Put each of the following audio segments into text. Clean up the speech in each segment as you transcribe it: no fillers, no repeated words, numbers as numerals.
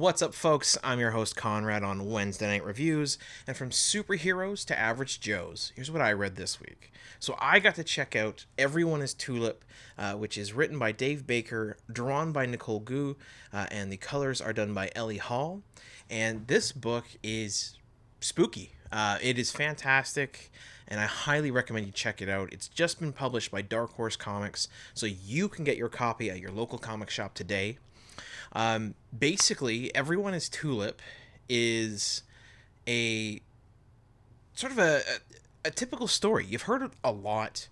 What's up, folks? I'm your host, Konrad, on Wednesday Night Reviews, and from superheroes to average Joes, here's what I read this week. So I got to check out Everyone is Tulip, which is written by Dave Baker, drawn by Nicole Goux, and the colors are done by Ellie Hall. And this book is spooky. It is fantastic, and I highly recommend you check it out. It's just been published by Dark Horse Comics, so you can get your copy at your local comic shop today. Basically, Everyone is Tulip is a sort of a typical story. You've heard it a lot.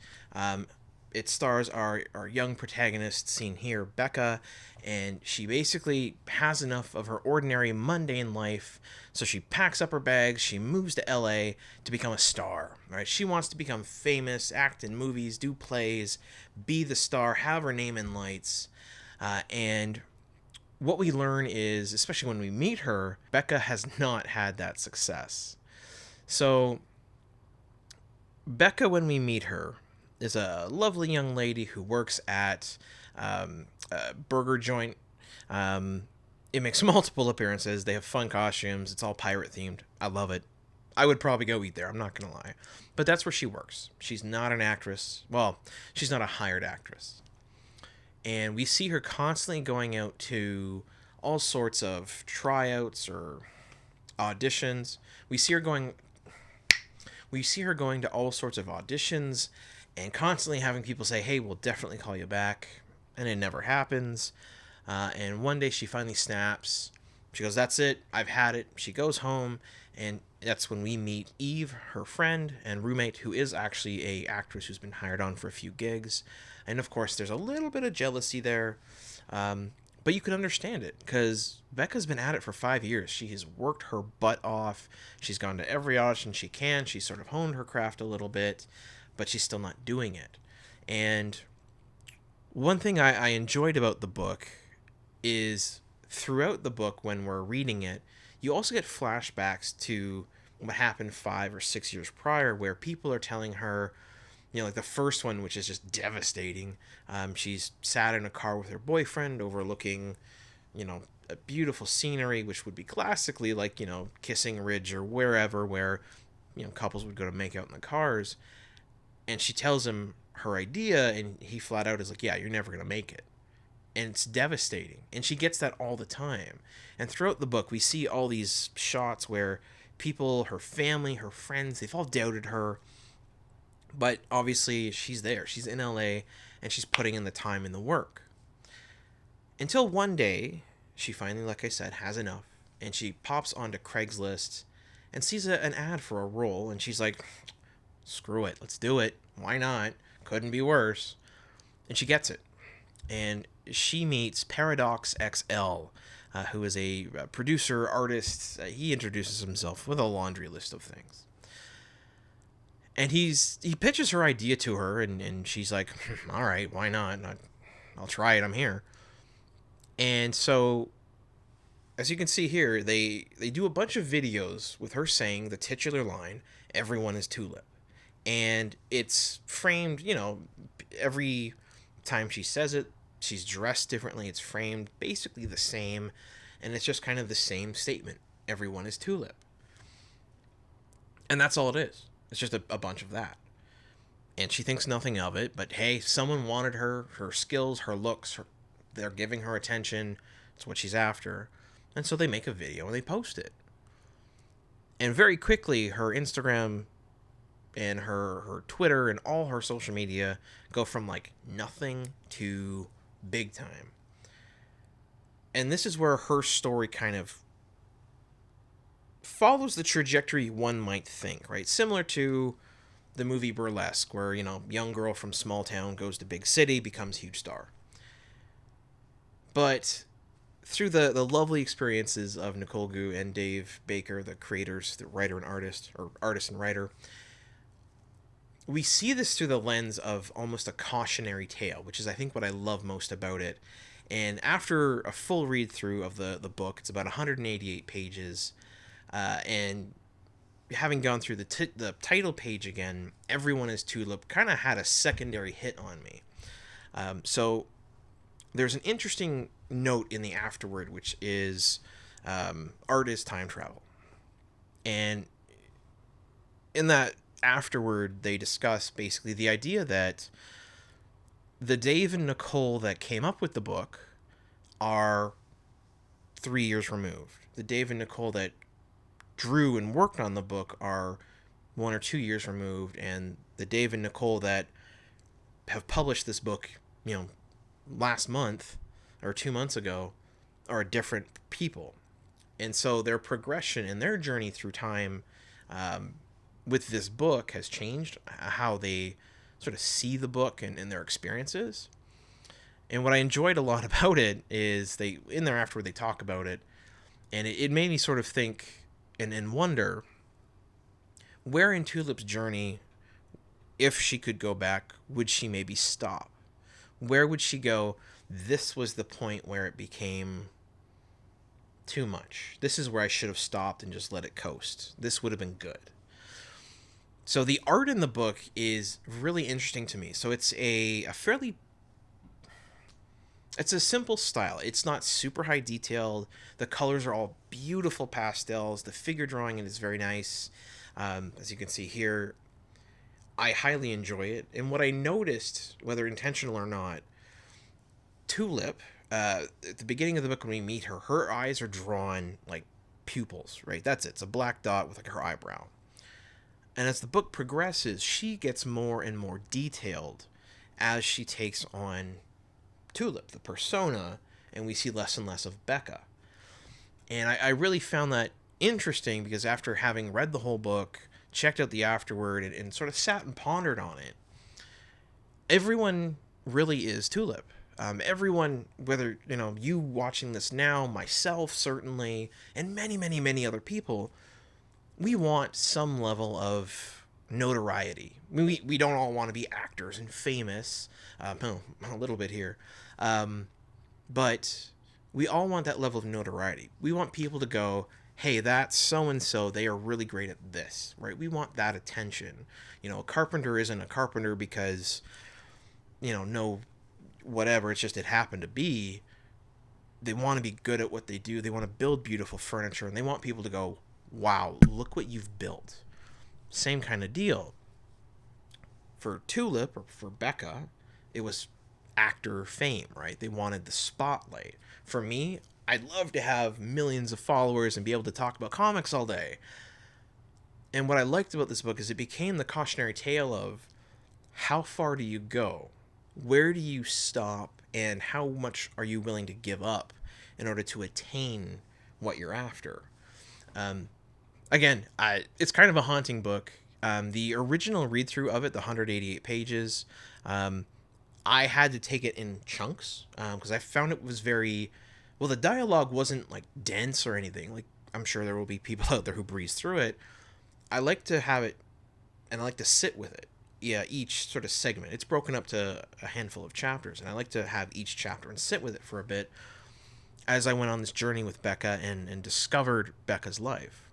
It stars our young protagonist seen here, Becca, and she basically has enough of her ordinary, mundane life, so she packs up her bags, she moves to LA to become a star. Right? She wants to become famous, act in movies, do plays, be the star, have her name in lights, and what we learn is, especially when we meet her, Becca has not had that success. So, Becca, when we meet her, is a lovely young lady who works at a burger joint. It makes multiple appearances. They have fun costumes. It's all pirate themed. I love it. I would probably go eat there. I'm not going to lie. But that's where she works. She's not an actress. Well, she's not a hired actress. And we see her constantly going out to all sorts of tryouts or auditions. We see her going to all sorts of auditions and constantly having people say, "Hey, we'll definitely call you back." And it never happens. And one day she finally snaps. She goes, "That's it. I've had it." She goes home, and that's when we meet Eve, her friend and roommate, who is actually a actress who's been hired on for a few gigs. And of course, there's a little bit of jealousy there, but you can understand it because Becca's been at it for 5 years. She has worked her butt off. She's gone to every audition she can. She's sort of honed her craft a little bit, but she's still not doing it. And one thing I enjoyed about the book is throughout the book, when we're reading it, you also get flashbacks to what happened 5 or 6 years prior, where people are telling her, like the first one, which is just devastating. She's sat in a car with her boyfriend overlooking, a beautiful scenery, which would be classically like, Kissing Ridge or wherever where, couples would go to make out in the cars. And she tells him her idea, and he flat out is like, "Yeah, you're never going to make it." And it's devastating. And she gets that all the time. And throughout the book, we see all these shots where people, her family, her friends, they've all doubted her. But obviously, she's there. She's in LA, and she's putting in the time and the work. Until one day, she finally, like I said, has enough. And she pops onto Craigslist and sees an ad for a role. And she's like, "Screw it. Let's do it. Why not? Couldn't be worse." And she gets it. And she meets Paradox XL, who is a producer, artist. He introduces himself with a laundry list of things. And he pitches her idea to her, and she's like, "All right, why not? I'll try it. I'm here." And so, as you can see here, they do a bunch of videos with her saying the titular line, "Everyone is Tulip." And it's framed, every time she says it, she's dressed differently. It's framed basically the same, and it's just kind of the same statement. Everyone is Tulip. And that's all it is. It's just a bunch of that. And she thinks nothing of it, but hey, someone wanted her skills, her looks, they're giving her attention. It's what she's after. And so they make a video and they post it. And very quickly, her Instagram and her Twitter and all her social media go from like nothing to big time. And this is where her story kind of follows the trajectory one might think, right? Similar to the movie Burlesque, where, young girl from small town goes to big city, becomes huge star. But through the lovely experiences of Nicole Goux and Dave Baker, the creators, the writer and artist, or artist and writer, we see this through the lens of almost a cautionary tale, which is, I think, what I love most about it. And after a full read through of the book, it's about 188 pages, and having gone through the title page again, Everyone is Tulip kind of had a secondary hit on me. So there's an interesting note in the afterword, which is art is time travel. And in that afterward, they discuss basically the idea that the Dave and Nicole that came up with the book are 3 years removed. The Dave and Nicole that drew and worked on the book are 1 or 2 years removed, and the Dave and Nicole that have published this book, last month or 2 months ago, are different people. And so their progression and their journey through time with this book has changed how they sort of see the book and their experiences. And what I enjoyed a lot about it is in there afterward they talk about it, and it made me sort of think and wonder where in Tulip's journey, if she could go back, would she maybe stop? Where would she go? This was the point where it became too much. This is where I should have stopped and just let it coast. This would have been good. So the art in the book is really interesting to me. So it's it's a simple style. It's not super high detailed. The colors are all beautiful pastels. The figure drawing is very nice. As you can see here, I highly enjoy it. And what I noticed, whether intentional or not, Tulip, at the beginning of the book when we meet her, her eyes are drawn like pupils, right? That's it. It's a black dot with like her eyebrow. And as the book progresses, she gets more and more detailed as she takes on Tulip, the persona, and we see less and less of Becca. And I really found that interesting because after having read the whole book, checked out the afterword, and sort of sat and pondered on it, everyone really is Tulip. Everyone, whether, you watching this now, myself certainly, and many, many, many other people, we want some level of notoriety. We don't all want to be actors and famous, a little bit here, but we all want that level of notoriety. We want people to go, hey, that's so-and-so, they are really great at this, right? We want that attention. A carpenter isn't a carpenter because, no whatever, it's just it happened to be. They want to be good at what they do. They want to build beautiful furniture, and they want people to go, wow, look what you've built. Same kind of deal. For Tulip, or for Becca, it was actor fame, right? They wanted the spotlight. For me, I'd love to have millions of followers and be able to talk about comics all day. And what I liked about this book is it became the cautionary tale of how far do you go? Where do you stop? And how much are you willing to give up in order to attain what you're after? Again, it's kind of a haunting book. The original read-through of it, the 188 pages, I had to take it in chunks because I found it was very... Well, the dialogue wasn't like dense or anything. Like, I'm sure there will be people out there who breeze through it. I like to have it, and I like to sit with it. Yeah, each sort of segment. It's broken up to a handful of chapters, and I like to have each chapter and sit with it for a bit as I went on this journey with Becca and discovered Becca's life.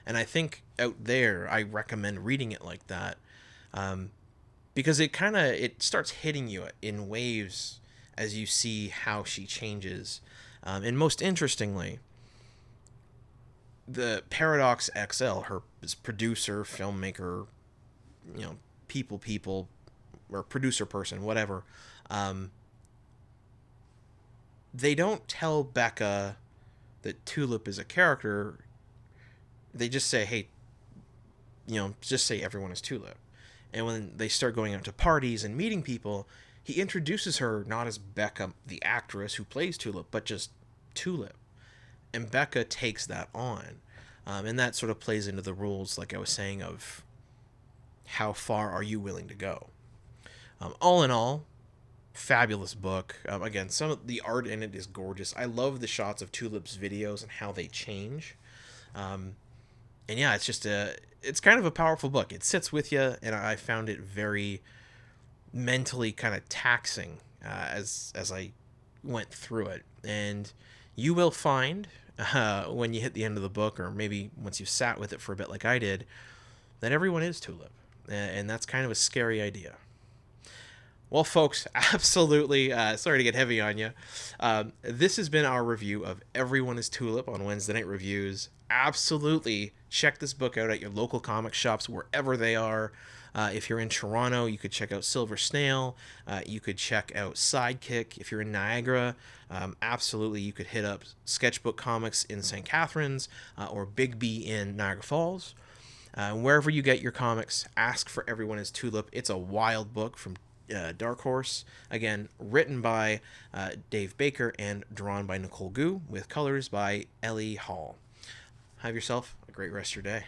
And I think out there, I recommend reading it like that because it starts hitting you in waves as you see how she changes. And most interestingly, the Paradox XL, her producer, filmmaker, people, or producer person, whatever, they don't tell Becca that Tulip is a character. They just say, hey, just say everyone is Tulip. And when they start going out to parties and meeting people, he introduces her not as Becca, the actress who plays Tulip, but just Tulip. And Becca takes that on. And that sort of plays into the rules, like I was saying, of how far are you willing to go. All in all, fabulous book. Again, some of the art in it is gorgeous. I love the shots of Tulip's videos and how they change. And yeah, it's kind of a powerful book. It sits with you, and I found it very mentally kind of taxing as I went through it. And you will find when you hit the end of the book, or maybe once you've sat with it for a bit like I did, that everyone is Tulip. And that's kind of a scary idea. Well, folks, absolutely. Sorry to get heavy on you. This has been our review of Everyone is Tulip on Wednesday Night Reviews. Absolutely check this book out at your local comic shops, wherever they are. If you're in Toronto, you could check out Silver Snail. You could check out Sidekick. If you're in Niagara, absolutely, you could hit up Sketchbook Comics in St. Catharines or Big B in Niagara Falls. Wherever you get your comics, ask for Everyone is Tulip. It's a wild book from Dark Horse. Again, written by Dave Baker and drawn by Nicole Goux, with colors by Ellie Hall. Have yourself a great rest of your day.